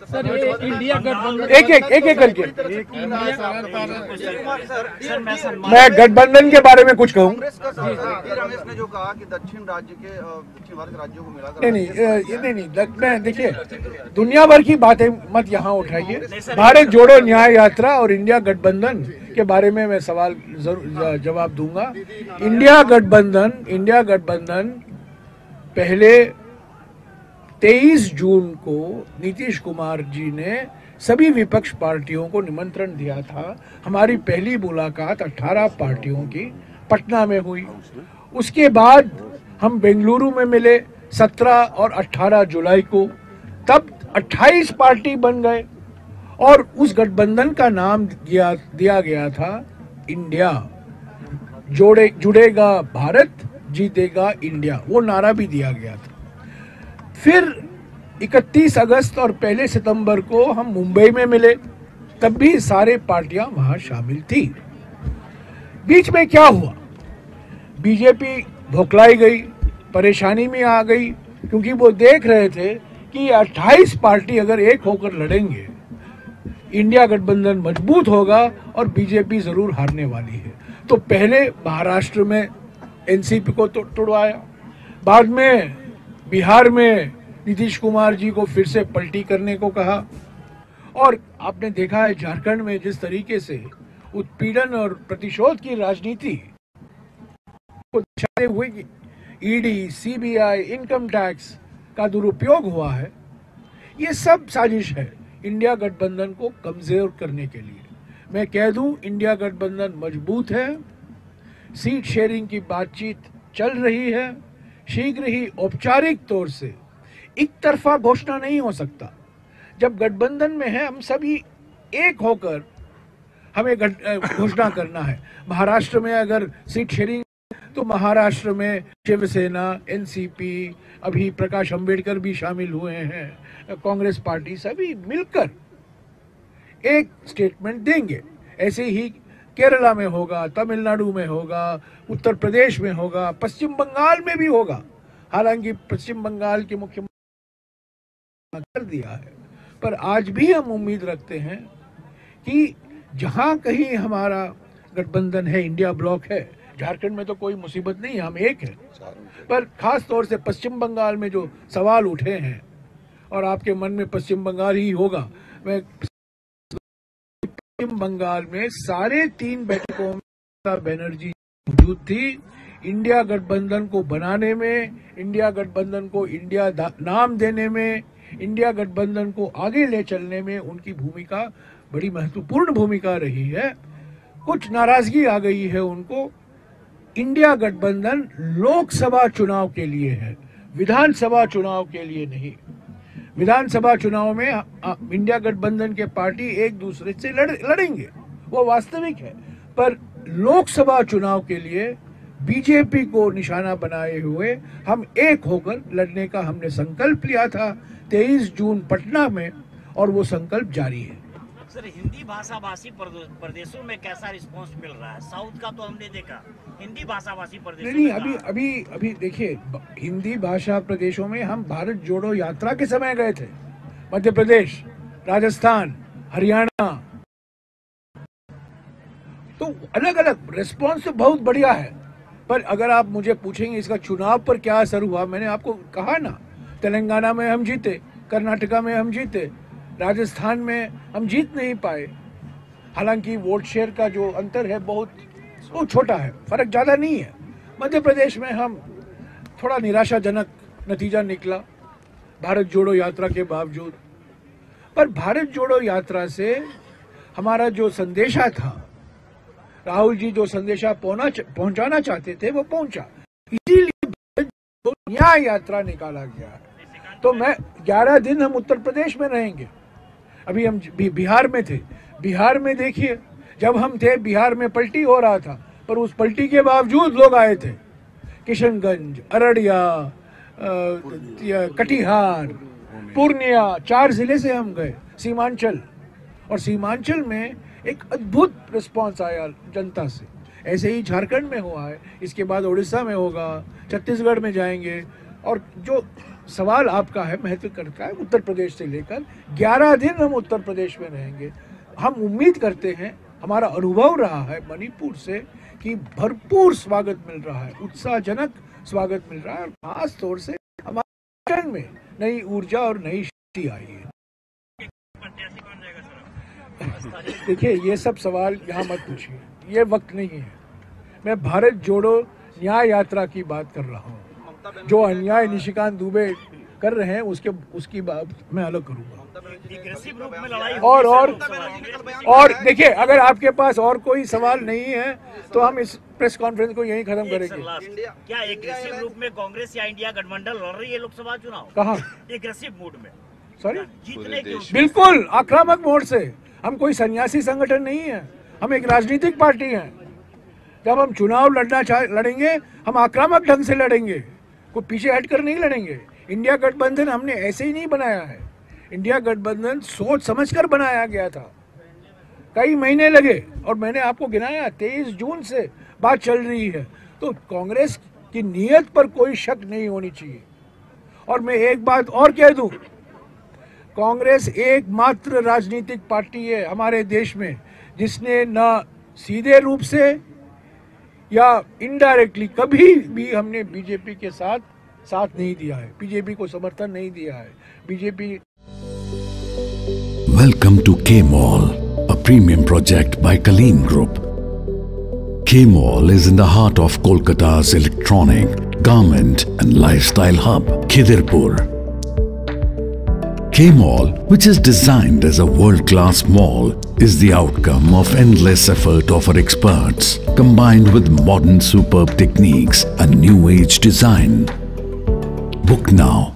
Sir ये India गठबंधन एक एक करके मैं गठबंधन के बारे में कुछ कहूँ। रमेश ने जो कहा कि दक्षिण भारत के राज्यों को मिलाकर नहीं, देखिए दुनिया भर की बातें मत यहाँ उठाइए। भारत जोड़ो न्याय यात्रा और इंडिया गठबंधन के बारे में मैं सवाल जरूर जवाब दूंगा। इंडिया गठबंधन पहले 23 जून को नीतीश कुमार जी ने सभी विपक्ष पार्टियों को निमंत्रण दिया था। हमारी पहली मुलाकात 18 पार्टियों की पटना में हुई। उसके बाद हम बेंगलुरु में मिले 17 और 18 जुलाई को। तब 28 पार्टी बन गए और उस गठबंधन का नाम दिया गया था इंडिया। जुड़ेगा भारत, जीतेगा इंडिया, वो नारा भी दिया गया था। फिर 31 अगस्त और 1 सितंबर को हम मुंबई में मिले, तब भी सारे पार्टियां वहां शामिल थी। बीच में क्या हुआ? बीजेपी भोखलाई गई, परेशानी में आ गई, क्योंकि वो देख रहे थे कि 28 पार्टी अगर एक होकर लड़ेंगे, इंडिया गठबंधन मजबूत होगा और बीजेपी जरूर हारने वाली है। तो पहले महाराष्ट्र में एनसीपी को तोड़वाया, बाद में बिहार में नीतीश कुमार जी को फिर से पलटी करने को कहा, और आपने देखा है झारखंड में जिस तरीके से उत्पीड़न और प्रतिशोध की राजनीति को दर्शाते हुए कि ईडी, सीबीआई, इनकम टैक्स का दुरुपयोग हुआ है, ये सब साजिश है इंडिया गठबंधन को कमजोर करने के लिए। मैं कह दूं, इंडिया गठबंधन मजबूत है, सीट शेयरिंग की बातचीत चल रही है। शीघ्र ही औपचारिक तौर से एक तरफा घोषणा नहीं हो सकता। जब गठबंधन में है, हम सभी एक होकर हमें घोषणा करना है। महाराष्ट्र में अगर सीट शेयरिंग, तो महाराष्ट्र में शिवसेना, एनसीपी, अभी प्रकाश अंबेडकर भी शामिल हुए हैं, कांग्रेस पार्टी, सभी मिलकर एक स्टेटमेंट देंगे। ऐसे ही केरला में होगा, तमिलनाडु में होगा, उत्तर प्रदेश में होगा, पश्चिम बंगाल में भी होगा। हालांकि पश्चिम बंगाल के मुख्यमंत्री कर दिया है, पर आज भी हम उम्मीद रखते हैं कि जहां कहीं हमारा गठबंधन है, इंडिया ब्लॉक है, झारखंड में तो कोई मुसीबत नहीं है, हम एक हैं, पर खास तौर से पश्चिम बंगाल में जो सवाल उठे हैं, और आपके मन में पश्चिम बंगाल ही होगा, मैं पश्चिम बंगाल में सारे 3 बैठकों में ममता बनर्जी मौजूद थी। इंडिया गठबंधन को बनाने में, इंडिया गठबंधन को इंडिया नाम देने में, इंडिया गठबंधन को आगे ले चलने में उनकी भूमिका बड़ी महत्वपूर्ण भूमिका रही है। कुछ नाराजगी आ गई है उनको। इंडिया गठबंधन लोकसभा चुनाव के लिए है, विधानसभा चुनाव के लिए नहीं। विधानसभा चुनाव में इंडिया गठबंधन के पार्टी एक दूसरे से लड़ेंगे, वो वास्तविक है, पर लोकसभा चुनाव के लिए बीजेपी को निशाना बनाए हुए हम एक होकर लड़ने का हमने संकल्प लिया था 23 जून पटना में, और वो संकल्प जारी है। सर, हिंदी भाषाभाषी प्रदेशों में कैसा रिस्पांस मिल रहा है? साउथ का तो हमने देखा, हिंदी भाषाभाषी प्रदेशों नहीं, अभी देखिए, हिंदी भाषा प्रदेशों में हम भारत जोड़ो यात्रा के समय गए थे। मध्य प्रदेश, राजस्थान, हरियाणा, तो अलग अलग रिस्पांस तो बहुत बढ़िया है। पर अगर आप मुझे पूछेंगे इसका चुनाव पर क्या असर हुआ, मैंने आपको कहा ना, तेलंगाना में हम जीते, कर्नाटका में हम जीते, राजस्थान में हम जीत नहीं पाए। हालांकि वोट शेयर का जो अंतर है बहुत छोटा है, फर्क ज्यादा नहीं है। मध्य प्रदेश में हम थोड़ा निराशाजनक नतीजा निकला भारत जोड़ो यात्रा के बावजूद। पर भारत जोड़ो यात्रा से हमारा जो संदेशा था, राहुल जी जो संदेशा पहुंचाना चाहते थे, वो पहुंचा। इसीलिए न्याय यात्रा निकाला गया है। तो मैं 11 दिन हम उत्तर प्रदेश में रहेंगे। अभी हम बिहार में थे, बिहार में देखिए, जब हम थे बिहार में पलटी हो रहा था, पर उस पलटी के बावजूद लोग आए थे। किशनगंज, अररिया, कटिहार, पूर्णिया, 4 जिले से हम गए, सीमांचल, और सीमांचल में एक अद्भुत रिस्पांस आया जनता से। ऐसे ही झारखंड में हुआ है, इसके बाद उड़ीसा में होगा, छत्तीसगढ़ में जाएंगे, और जो सवाल आपका है, महत्व करता है। उत्तर प्रदेश से लेकर 11 दिन हम उत्तर प्रदेश में रहेंगे। हम उम्मीद करते हैं, हमारा अनुभव रहा है मणिपुर से कि भरपूर स्वागत मिल रहा है, उत्साहजनक स्वागत मिल रहा है, और खास तौर से हमारे संगठन में नई ऊर्जा और नई शक्ति आई है। देखिए, ये सब सवाल यहाँ मत पूछिए, ये वक्त नहीं है। मैं भारत जोड़ो न्याय यात्रा की बात कर रहा हूँ। जो अन्याय निशिकांत दुबे कर रहे हैं उसकी बात मैं अलग करूँगा। और देखिए, अगर आपके पास और कोई सवाल नहीं है तो हम इस प्रेस कॉन्फ्रेंस को यहीं खत्म करेंगे। क्या एग्रेसिव रूप में कांग्रेस या इंडिया गठबंधन लड़ रही है लोकसभा चुनाव? कहाँ एग्रेसिव मूड में? सॉरी, जीतने के बिल्कुल आक्रामक मोड से। हम कोई सन्यासी संगठन नहीं है, हम एक राजनीतिक पार्टी हैं। जब हम चुनाव लड़ेंगे, हम आक्रामक ढंग से लड़ेंगे, कोई पीछे हटकर नहीं लड़ेंगे। इंडिया गठबंधन हमने ऐसे ही नहीं बनाया है। इंडिया गठबंधन सोच समझकर बनाया गया था। कई महीने लगे और मैंने आपको गिनाया, 23 जून से बात चल रही है। तो कांग्रेस की नीयत पर कोई शक नहीं होनी चाहिए। और मैं एक बात और कह दूं, कांग्रेस एकमात्र राजनीतिक पार्टी है हमारे देश में जिसने न सीधे रूप से या इनडायरेक्टली कभी भी हमने बीजेपी के साथ नहीं दिया है, बीजेपी को समर्थन नहीं दिया है। BJP. Welcome to K-Mall, a premium project by Kaleen Group. K-Mall is in the heart of Kolkata's electronic, garment and lifestyle hub, Khidirpur. K-Mall, which is designed as a world-class mall, is the outcome of endless effort of our experts, combined with modern superb techniques and new age design. Book now